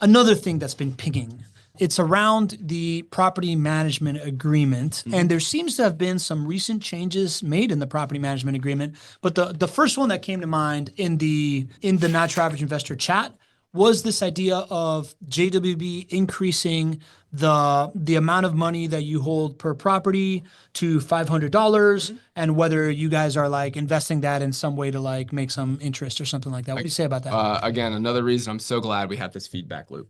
another thing that's been pinging. It's around the property management agreement, and there seems to have been some recent changes made in the property management agreement. But the first one that came to mind in the Not Your Average Investor chat was this idea of JWB increasing the amount of money that you hold per property to $500, and whether you guys are like investing that in some way to like make some interest or something like that. What do you say about that? Again, another reason I'm so glad we have this feedback loop,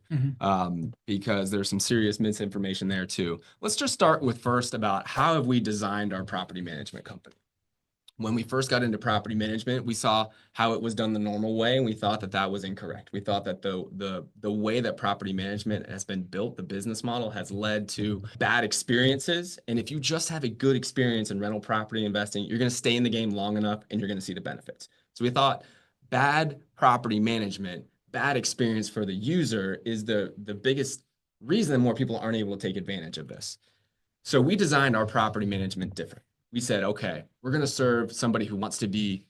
because there's some serious misinformation there too. Let's just start with first about how have we designed our property management company. When we first got into property management, we saw how it was done the normal way, and we thought that that was incorrect. We thought that the way that property management has been built, the business model, has led to bad experiences. And if you just have a good experience in rental property investing, you're going to stay in the game long enough, and you're going to see the benefits. So we thought bad property management, bad experience for the user is the biggest reason that more people aren't able to take advantage of this. So we designed our property management different. We said, okay, we're going to serve somebody who wants to be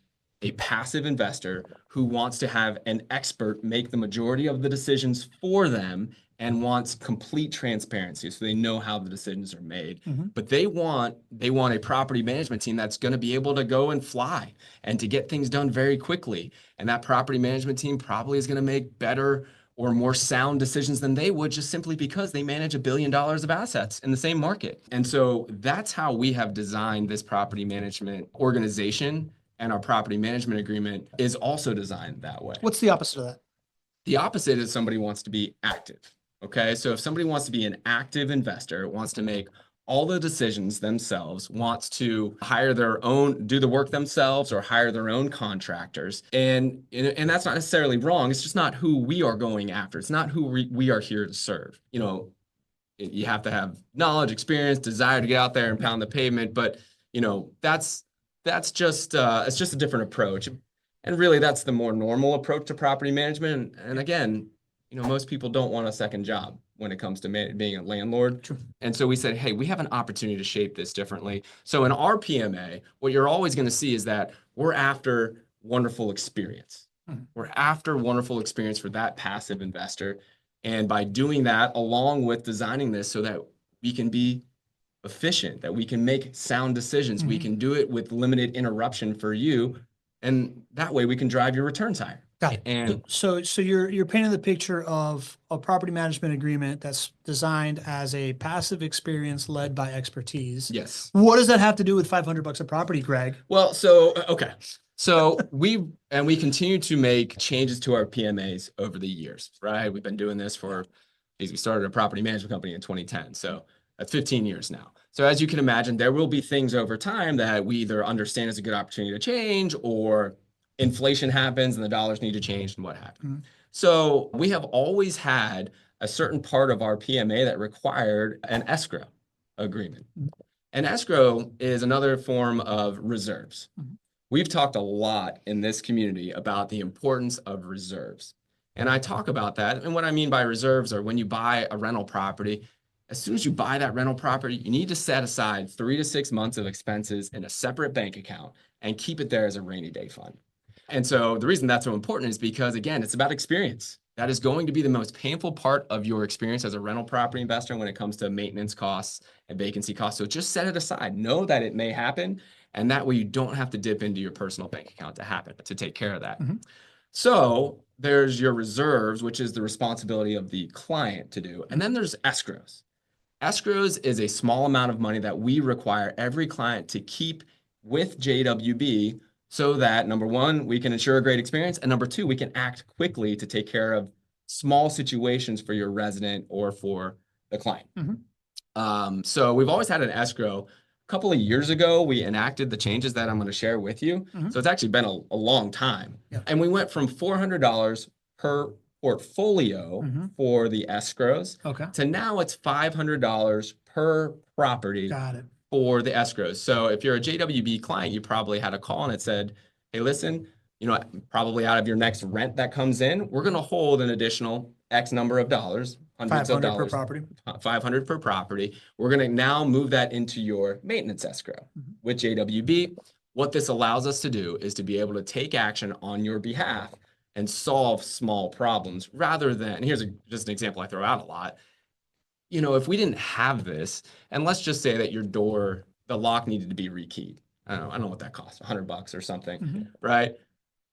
a passive investor, who wants to have an expert make the majority of the decisions for them and wants complete transparency so they know how the decisions are made. But they want a property management team that's going to be able to go and fly and to get things done very quickly. And that property management team probably is going to make better or more sound decisions than they would, just simply because they manage $1 billion of assets in the same market. And so that's how we have designed this property management organization, and our property management agreement is also designed that way. What's the opposite of that? The opposite is somebody wants to be active. Okay, so if somebody wants to be an active investor, wants to make all the decisions themselves, wants to hire their own, do the work themselves, or hire their own contractors. And that's not necessarily wrong. It's just not who we are going after. It's not who we are here to serve. You know, you have to have knowledge, experience, desire to get out there and pound the pavement. But, you know, that's just, it's just a different approach. And really, that's the more normal approach to property management. And again, you know, most people don't want a second job when it comes to being a landlord. True. And so we said, hey, we have an opportunity to shape this differently. So in our PMA, what you're always going to see is that we're after wonderful experience. We're after wonderful experience for that passive investor. And by doing that, along with designing this so that we can be efficient, that we can make sound decisions, we can do it with limited interruption for you. And that way we can drive your returns higher. Got it. And so you're painting the picture of a property management agreement that's designed as a passive experience led by expertise. Yes. What does that have to do with $500 a property, Greg? Well, so okay. So we continue to make changes to our PMAs over the years, right? We've been doing this we started a property management company in 2010. So that's 15 years now. So as you can imagine, there will be things over time that we either understand as a good opportunity to change, or inflation happens and the dollars need to change and what happened. So we have always had a certain part of our PMA that required an escrow agreement. An escrow is another form of reserves. We've talked a lot in this community about the importance of reserves. And I talk about that. And what I mean by reserves are when you buy a rental property, as soon as you buy that rental property, you need to set aside 3 to 6 months of expenses in a separate bank account and keep it there as a rainy day fund. And so the reason that's so important is because, again, it's about experience. That is going to be the most painful part of your experience as a rental property investor when it comes to maintenance costs and vacancy costs. So just set it aside. Know that it may happen, and that way you don't have to dip into your personal bank account to take care of that. So there's your reserves, which is the responsibility of the client to do. And then there's escrows. Escrows is a small amount of money that we require every client to keep with JWB, so that, number one, we can ensure a great experience, and number two, we can act quickly to take care of small situations for your resident or for the client. So we've always had an escrow. A couple of years ago, we enacted the changes that I'm going to share with you. So it's actually been a long time. And we went from $400 per portfolio for the escrows to now it's $500 per property. Got it. For the escrows. So if you're a JWB client, you probably had a call and it said, hey, listen, you know, probably out of your next rent that comes in, we're going to hold an additional X number of dollars, hundreds of dollars. 500 per property. 500 per property. We're going to now move that into your maintenance escrow with JWB. What this allows us to do is to be able to take action on your behalf and solve small problems rather than, and here's just an example I throw out a lot. You know, if we didn't have this, and let's just say that your door, the lock needed to be rekeyed. I don't know what that costs, $100 or something, right?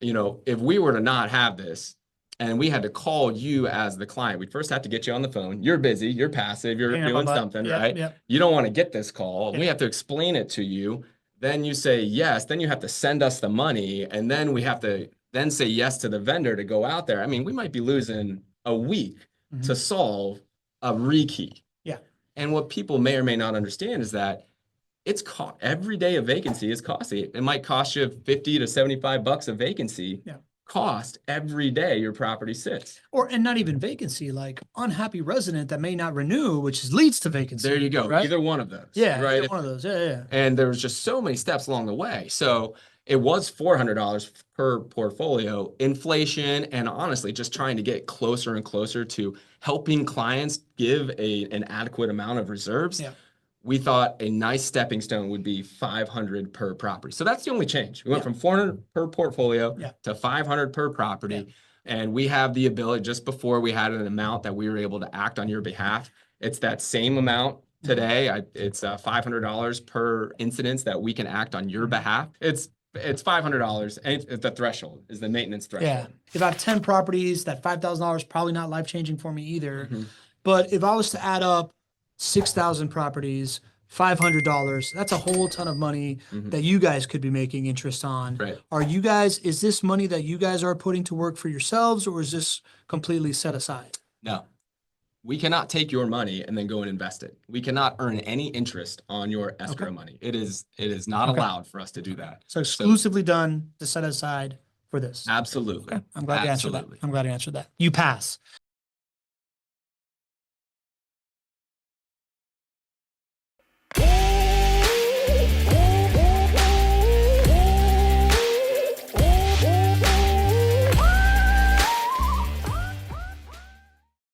You know, if we were to not have this and we had to call you as the client, we'd first have to get you on the phone. You're busy, you're passive, you're doing something, right? Yep. You don't want to get this call. Yep. We have to explain it to you. Then you say yes, then you have to send us the money, and then we have to then say yes to the vendor to go out there. I mean, we might be losing a week to solve a rekey. Yeah. And what people may or may not understand is that it's every day a vacancy is costly. It might cost you 50 to 75 bucks a vacancy. Yeah. Cost every day your property sits. And not even vacancy, like unhappy resident that may not renew, which leads to vacancy. There you go. Right? Either one of those. Yeah. Right. Either one of those. Yeah. And there was just so many steps along the way. So it was $400 per portfolio. Inflation and honestly just trying to get closer and closer to helping clients give an adequate amount of reserves. Yeah. We thought a nice stepping stone would be $500 per property. So that's the only change. We went from $400 per portfolio to $500 per property. And we have the ability, just before we had an amount that we were able to act on your behalf. It's that same amount today. It's $500 per incidence that we can act on your behalf. It's $500, and it's the threshold, is the maintenance threshold. Yeah. If I have 10 properties, that $5,000 probably not life-changing for me either. But if I was to add up 6,000 properties, $500, that's a whole ton of money that you guys could be making interest on. Right. Is this money that you guys are putting to work for yourselves, or is this completely set aside? No. We cannot take your money and then go and invest it. We cannot earn any interest on your escrow money. It is not allowed for us to do that. So exclusively done to set aside for this. Absolutely. Okay. I'm glad you answered that. I'm glad you answered that. You pass.